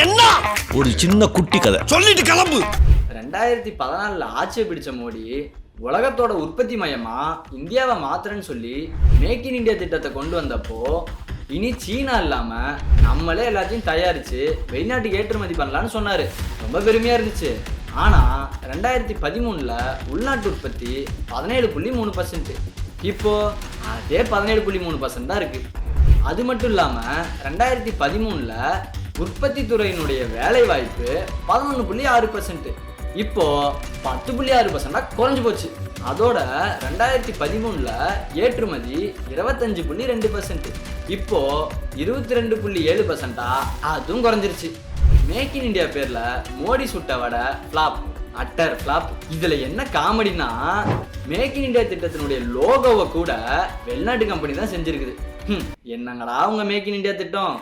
என்ன ஒரு சின்ன குட்டி கதை சொல்லிட்டு கிளம்பு. 2014 ஆட்சியை பிடிச்ச மோடி உலகத்தோட உற்பத்தி மையமா இந்தியாவை மாத்திரன்னு சொல்லி மேக் இன் இந்தியா திட்டத்தை கொண்டு வந்தப்போ இனி சீனா இல்லாம நம்மளே எல்லாத்தையும் தயாரிச்சு வெளிநாட்டுக்கு ஏற்றுமதி பண்ணலான்னு சொன்னாரு. ரொம்ப பெருமையா இருந்துச்சு. ஆனா 2013 உள்நாட்டு உற்பத்தி 17.3%. இப்போ அதே 17.3% தான் இருக்கு. அது மட்டும் இல்லாம 2013 உற்பத்தி துறையினுடைய வேலை வாய்ப்பு 11.6%. இப்போ 10.6% குறைஞ்சு போச்சு. அதோட 2013 ஏற்றுமதி 25.2%. இப்போ 22.7% அதுவும் குறைஞ்சிருச்சு. மேக் இன் இந்தியா பேர்ல மோடி சுட்ட வடை ஃபிளாப், அட்டர் ஃபிளாப். இதுல என்ன காமெடினா, மேக் இன் இந்தியா திட்டத்தினுடைய லோகோவை கூட வெளிநாட்டு கம்பெனி தான் செஞ்சிருக்குது. என்னங்கடா உங்க மேக் இன் இந்தியா திட்டம்?